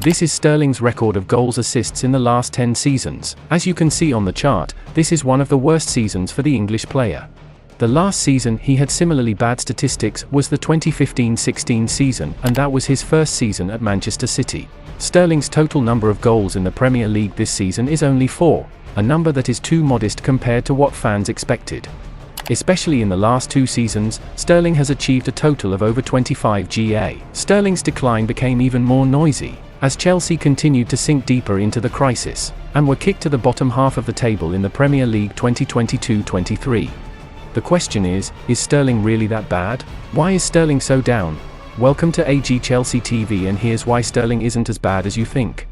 This is Sterling's record of goals assists in the last 10 seasons. As you can see on the chart, this is one of the worst seasons for the English player. The last season he had similarly bad statistics was the 2015-16 season, and that was his first season at Manchester City. Sterling's total number of goals in the Premier League this season is only 4, a number that is too modest compared to what fans expected. Especially in the last 2 seasons, Sterling has achieved a total of over 25 GA. Sterling's decline became even more noisy as Chelsea continued to sink deeper into the crisis, and were kicked to the bottom half of the table in the Premier League 2022-23. The question is Sterling really that bad? Why is Sterling so down? Welcome to AG Chelsea TV, and here's why Sterling isn't as bad as you think.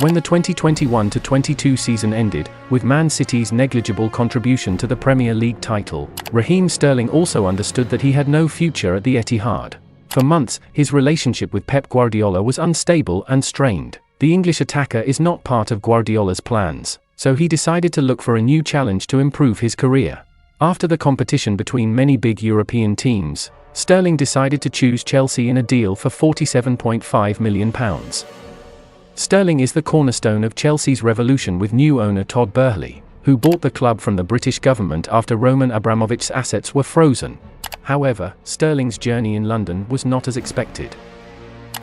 When the 2021-22 season ended, with Man City's negligible contribution to the Premier League title, Raheem Sterling also understood that he had no future at the Etihad. For months, his relationship with Pep Guardiola was unstable and strained. The English attacker is not part of Guardiola's plans, so he decided to look for a new challenge to improve his career. After the competition between many big European teams, Sterling decided to choose Chelsea in a deal for £47.5 million. Sterling is the cornerstone of Chelsea's revolution with new owner Todd Boehly, who bought the club from the British government after Roman Abramovich's assets were frozen. However, Sterling's journey in London was not as expected.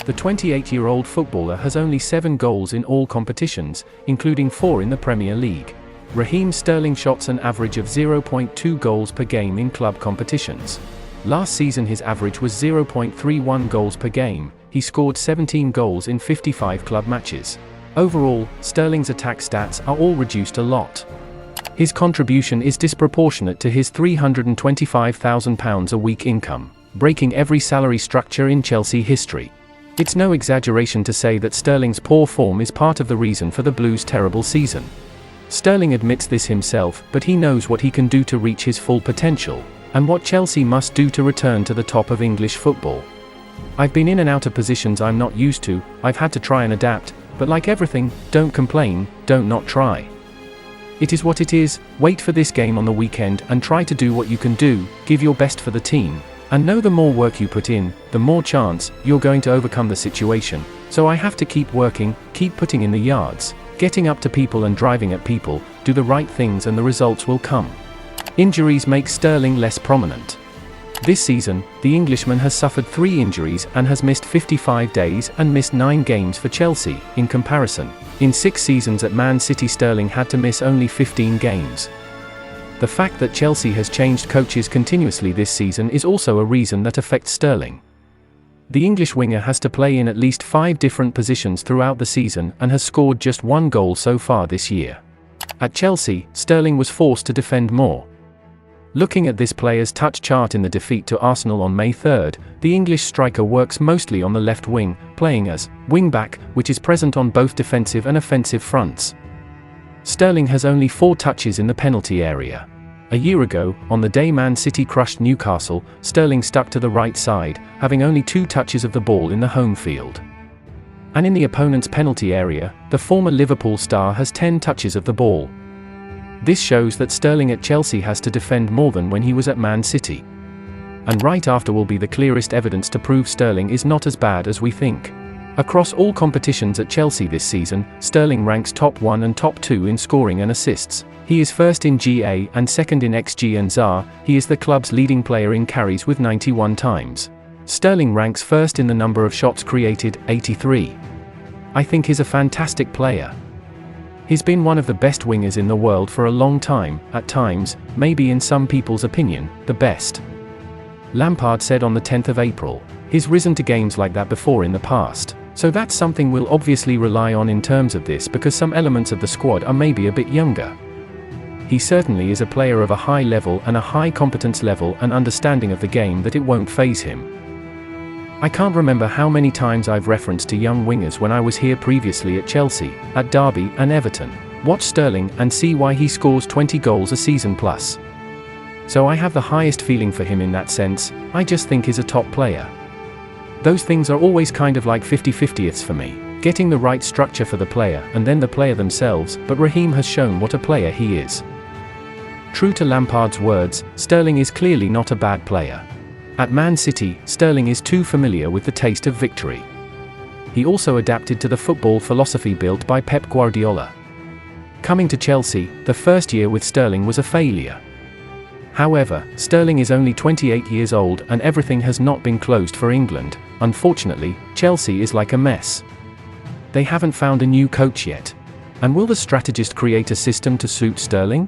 The 28-year-old footballer has only 7 goals in all competitions, including 4 in the Premier League. Raheem Sterling shots an average of 0.2 goals per game in club competitions. Last season his average was 0.31 goals per game. He scored 17 goals in 55 club matches. Overall, Sterling's attack stats are all reduced a lot. His contribution is disproportionate to his £325,000 a week income, breaking every salary structure in Chelsea history. It's no exaggeration to say that Sterling's poor form is part of the reason for the Blues' terrible season. Sterling admits this himself, but he knows what he can do to reach his full potential, and what Chelsea must do to return to the top of English football. I've been in and out of positions I'm not used to, I've had to try and adapt, but like everything, don't complain, don't not try. It is what it is. Wait for this game on the weekend and try to do what you can do, give your best for the team, and know the more work you put in, the more chance you're going to overcome the situation. So I have to keep working, keep putting in the yards, getting up to people and driving at people, do the right things and the results will come. Injuries make Sterling less prominent. This season, the Englishman has suffered 3 injuries and has missed 55 days and missed 9 games for Chelsea. In comparison, in 6 seasons at Man City Sterling had to miss only 15 games. The fact that Chelsea has changed coaches continuously this season is also a reason that affects Sterling. The English winger has to play in at least 5 different positions throughout the season and has scored just 1 goal so far this year. At Chelsea, Sterling was forced to defend more. Looking at this player's touch chart in the defeat to Arsenal on May 3rd, the English striker works mostly on the left wing, playing as wing-back, which is present on both defensive and offensive fronts. Sterling has only 4 touches in the penalty area. A year ago, on the day Man City crushed Newcastle, Sterling stuck to the right side, having only 2 touches of the ball in the home field. And in the opponent's penalty area, the former Liverpool star has 10 touches of the ball. This shows that Sterling at Chelsea has to defend more than when he was at Man City. And right after will be the clearest evidence to prove Sterling is not as bad as we think. Across all competitions at Chelsea this season, Sterling ranks top 1 and top 2 in scoring and assists. He is first in GA and second in XG and ZAR. He is the club's leading player in carries with 91 times. Sterling ranks first in the number of shots created, 83. I think he's a fantastic player. He's been one of the best wingers in the world for a long time, at times, maybe in some people's opinion, the best. Lampard said on the 10th of April, he's risen to games like that before in the past, so that's something we'll obviously rely on in terms of this because some elements of the squad are maybe a bit younger. He certainly is a player of a high level and a high competence level and understanding of the game that it won't faze him. I can't remember how many times I've referenced to young wingers when I was here previously at Chelsea, at Derby and Everton. Watch Sterling and see why he scores 20 goals a season plus. So I have the highest feeling for him in that sense. I just think he's a top player. Those things are always kind of like 50-50ths for me, getting the right structure for the player and then the player themselves, but Raheem has shown what a player he is. True to Lampard's words, Sterling is clearly not a bad player. At Man City, Sterling is too familiar with the taste of victory. He also adapted to the football philosophy built by Pep Guardiola. Coming to Chelsea, the first year with Sterling was a failure. However, Sterling is only 28 years old and everything has not been closed for England. Unfortunately, Chelsea is like a mess. They haven't found a new coach yet. And will the strategist create a system to suit Sterling?